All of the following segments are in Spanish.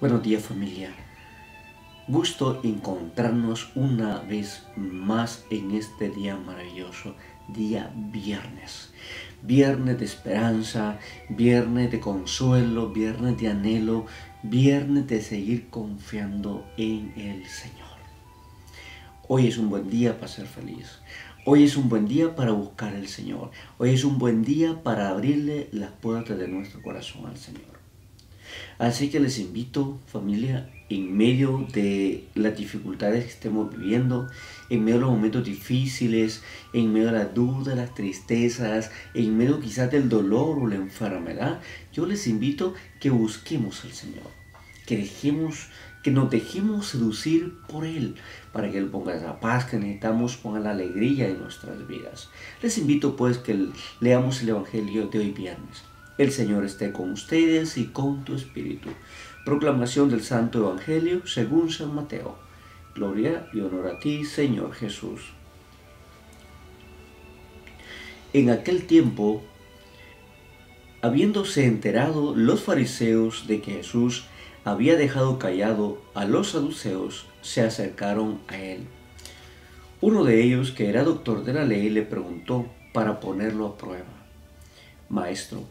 Buenos días, familia. Gusto encontrarnos una vez más en este día maravilloso, día viernes. Viernes de esperanza, viernes de consuelo, viernes de anhelo, viernes de seguir confiando en el Señor. Hoy es un buen día para ser feliz. Hoy es un buen día para buscar al Señor. Hoy es un buen día para abrirle las puertas de nuestro corazón al Señor. Así que les invito, familia, en medio de las dificultades que estemos viviendo, en medio de los momentos difíciles, en medio de las dudas, las tristezas, en medio quizás del dolor o la enfermedad, yo les invito que busquemos al Señor, que nos dejemos seducir por Él, para que Él ponga esa paz que necesitamos, ponga la alegría en nuestras vidas. Les invito pues que leamos el Evangelio de hoy viernes. El Señor esté con ustedes y con tu espíritu. Proclamación del Santo Evangelio según San Mateo. Gloria y honor a ti, Señor Jesús. En aquel tiempo, habiéndose enterado los fariseos de que Jesús había dejado callado a los saduceos, se acercaron a él. Uno de ellos, que era doctor de la ley, le preguntó para ponerlo a prueba: Maestro,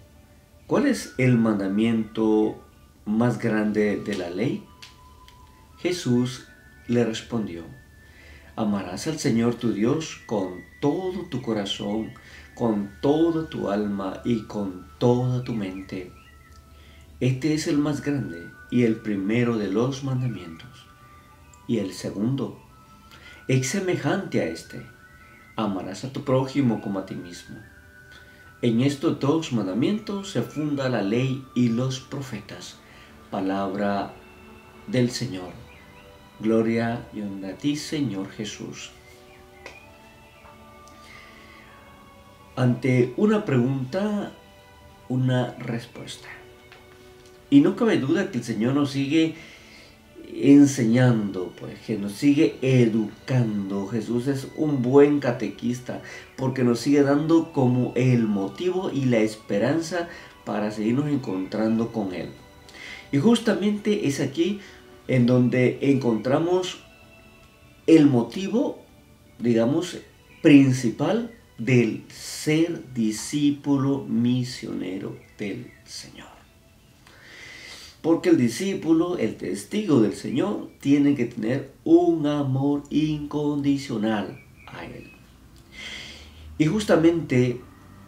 ¿cuál es el mandamiento más grande de la ley? Jesús le respondió: Amarás al Señor tu Dios con todo tu corazón, con toda tu alma y con toda tu mente. Este es el más grande y el primero de los mandamientos. Y el segundo es semejante a este: amarás a tu prójimo como a ti mismo. En estos dos mandamientos se funda la ley y los profetas. Palabra del Señor. Gloria y honor a ti, Señor Jesús. Ante una pregunta, una respuesta. Y no cabe duda que el Señor nos sigue enseñando, pues, que nos sigue educando. Jesús es un buen catequista porque nos sigue dando como el motivo y la esperanza para seguirnos encontrando con Él. Y justamente es aquí en donde encontramos el motivo, digamos, principal del ser discípulo misionero del Señor. Porque el discípulo, el testigo del Señor, tiene que tener un amor incondicional a Él. Y justamente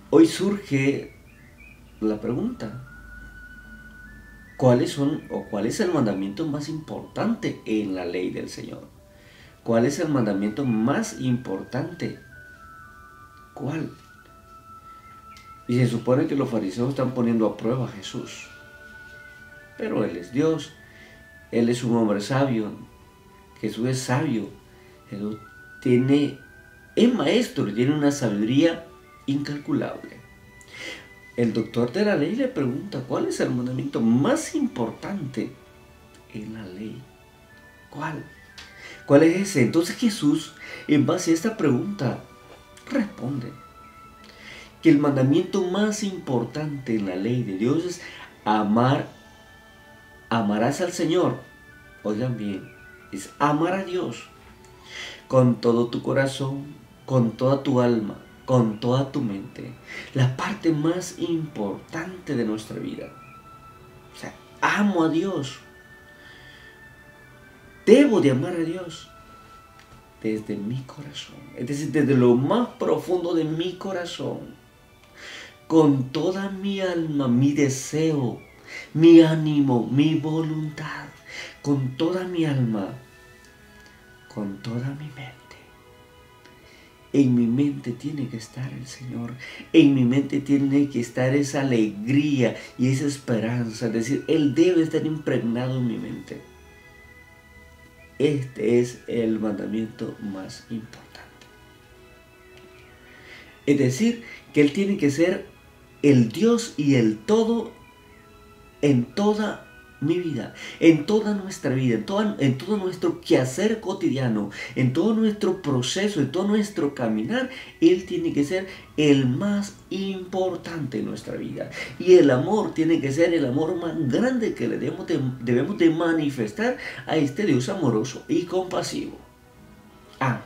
hoy surge la pregunta: ¿cuál es el mandamiento más importante en la ley del Señor? ¿Cuál es el mandamiento más importante? ¿Cuál? Y se supone que los fariseos están poniendo a prueba a Jesús. Pero Él es Dios, Él es un hombre sabio, Jesús es sabio, Jesús es maestro y tiene una sabiduría incalculable. El doctor de la ley le pregunta: ¿cuál es el mandamiento más importante en la ley? ¿Cuál? ¿Cuál es ese? Entonces Jesús, en base a esta pregunta, responde que el mandamiento más importante en la ley de Dios es amarás al Señor. Oigan bien, es amar a Dios con todo tu corazón, con toda tu alma, con toda tu mente. La parte más importante de nuestra vida. O sea, amo a Dios. Debo de amar a Dios desde mi corazón. Es decir, desde lo más profundo de mi corazón. Con toda mi alma, mi deseo, mi ánimo, mi voluntad. Con toda mi alma, con toda mi mente. En mi mente tiene que estar el Señor. En mi mente tiene que estar esa alegría y esa esperanza. Es decir, Él debe estar impregnado en mi mente. Este es el mandamiento más importante. Es decir, que Él tiene que ser el Dios y el todo en toda mi vida, en toda nuestra vida, en todo nuestro quehacer cotidiano, en todo nuestro proceso, en todo nuestro caminar, Él tiene que ser el más importante en nuestra vida. Y el amor tiene que ser el amor más grande que le debemos de manifestar a este Dios amoroso y compasivo.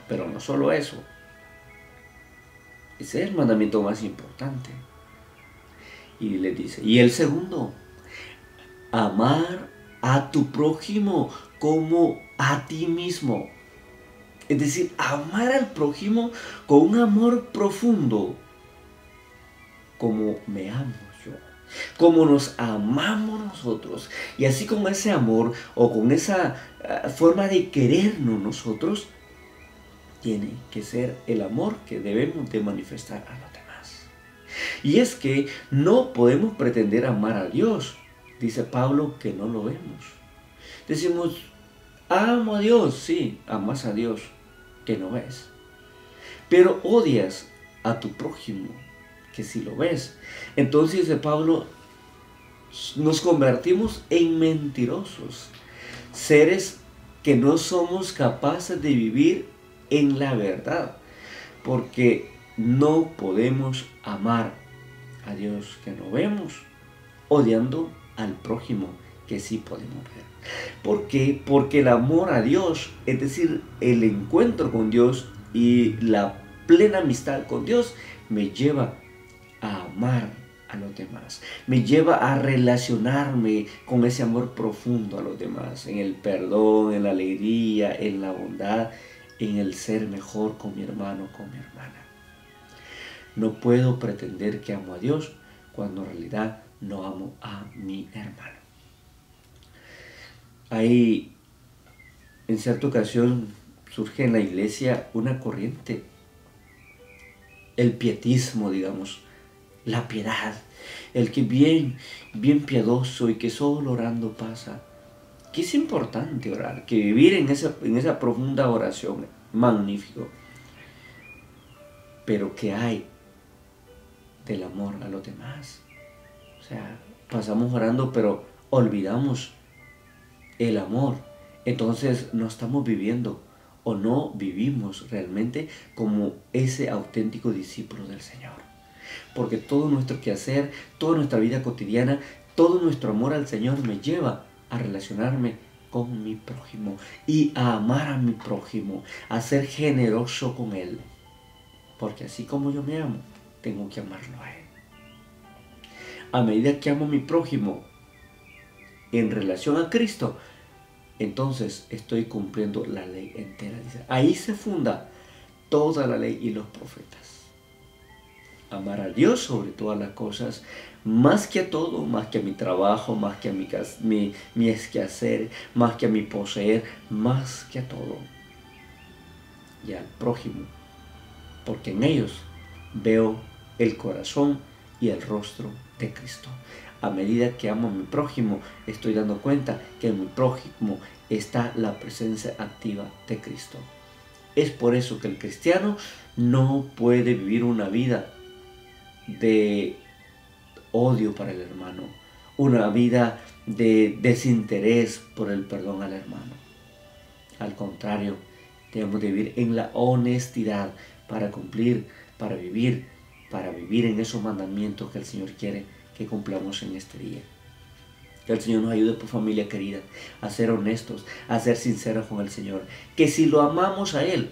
Pero no solo eso. Ese es el mandamiento más importante. Y le dice, y el segundo, amar a tu prójimo como a ti mismo. Es decir, amar al prójimo con un amor profundo, como me amo yo, como nos amamos nosotros. Y así con ese amor o con esa forma de querernos nosotros, tiene que ser el amor que debemos de manifestar a los demás. Y es que no podemos pretender amar a Dios. Dice Pablo que no lo vemos. Decimos, amo a Dios, sí, amas a Dios, que no ves. Pero odias a tu prójimo, que sí lo ves. Entonces, dice Pablo, nos convertimos en mentirosos, seres que no somos capaces de vivir en la verdad, porque no podemos amar a Dios que no vemos, odiando al prójimo que sí podemos ver. ¿Por qué? Porque el amor a Dios, es decir, el encuentro con Dios y la plena amistad con Dios, me lleva a amar a los demás, me lleva a relacionarme con ese amor profundo a los demás, en el perdón, en la alegría, en la bondad, en el ser mejor con mi hermano, con mi hermana. No puedo pretender que amo a Dios cuando en realidad no amo a mi hermano. Hay, en cierta ocasión, surge en la iglesia una corriente, el pietismo, digamos, la piedad, el que bien piadoso y que solo orando pasa. Que es importante orar, que vivir en esa profunda oración, magnífico. Pero ¿qué hay del amor a los demás? O sea, pasamos orando, pero olvidamos el amor. Entonces no estamos viviendo o no vivimos realmente como ese auténtico discípulo del Señor. Porque todo nuestro quehacer, toda nuestra vida cotidiana, todo nuestro amor al Señor me lleva a relacionarme con mi prójimo y a amar a mi prójimo, a ser generoso con él. Porque así como yo me amo, tengo que amarlo a él. A medida que amo a mi prójimo en relación a Cristo, entonces estoy cumpliendo la ley entera. Ahí se funda toda la ley y los profetas. Amar a Dios sobre todas las cosas, más que a todo, más que a mi trabajo, más que a mi esquehacer, más que a mi poseer, más que a todo. Y al prójimo, porque en ellos veo el corazón y el rostro de Cristo. A medida que amo a mi prójimo, estoy dando cuenta que en mi prójimo está la presencia activa de Cristo. Es por eso que el cristiano no puede vivir una vida de odio para el hermano, una vida de desinterés por el perdón al hermano. Al contrario, debemos de vivir en la honestidad para cumplir, para vivir en esos mandamientos que el Señor quiere que cumplamos en este día. Que el Señor nos ayude, por familia querida, a ser honestos, a ser sinceros con el Señor. Que si lo amamos a Él,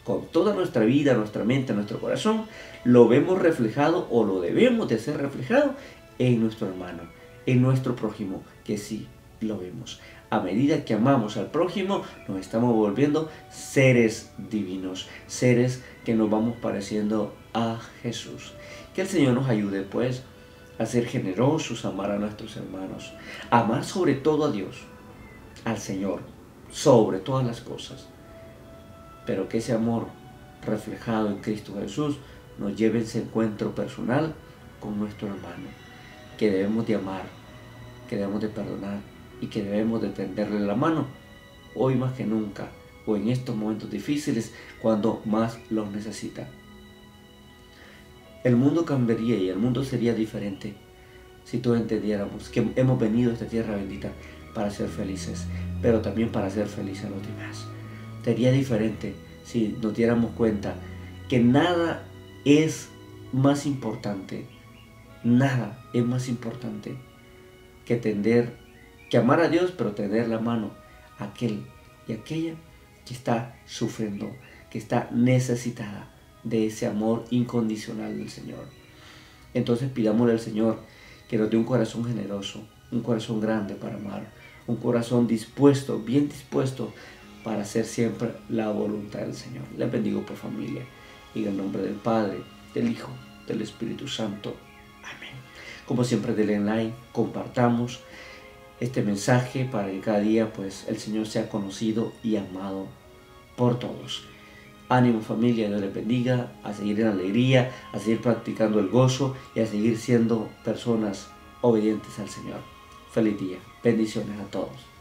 con toda nuestra vida, nuestra mente, nuestro corazón, lo vemos reflejado o lo debemos de ser reflejado en nuestro hermano, en nuestro prójimo, que sí lo vemos. A medida que amamos al prójimo, nos estamos volviendo seres divinos, seres que nos vamos pareciendo a Jesús. Que el Señor nos ayude, pues, a ser generosos, a amar a nuestros hermanos, a amar sobre todo a Dios, al Señor, sobre todas las cosas. Pero que ese amor reflejado en Cristo Jesús nos lleve a ese encuentro personal con nuestro hermano, que debemos de amar, que debemos de perdonar y que debemos de tenderle la mano, hoy más que nunca, o en estos momentos difíciles, cuando más los necesita. El mundo cambiaría y el mundo sería diferente si todos entendiéramos que hemos venido a esta tierra bendita para ser felices, pero también para hacer felices a los demás. Sería diferente si nos diéramos cuenta que nada es más importante, nada es más importante que amar a Dios, pero tender la mano a aquel y aquella que está sufriendo, que está necesitada de ese amor incondicional del Señor. Entonces pidámosle al Señor que nos dé un corazón generoso, un corazón grande para amar, un corazón dispuesto, bien dispuesto para hacer siempre la voluntad del Señor. Les bendigo por familia y en el nombre del Padre, del Hijo, del Espíritu Santo. Amén. Como siempre, denle like, compartamos este mensaje para que cada día pues el Señor sea conocido y amado por todos. Ánimo familia, Dios les bendiga, a seguir en alegría, a seguir practicando el gozo y a seguir siendo personas obedientes al Señor. Feliz día, bendiciones a todos.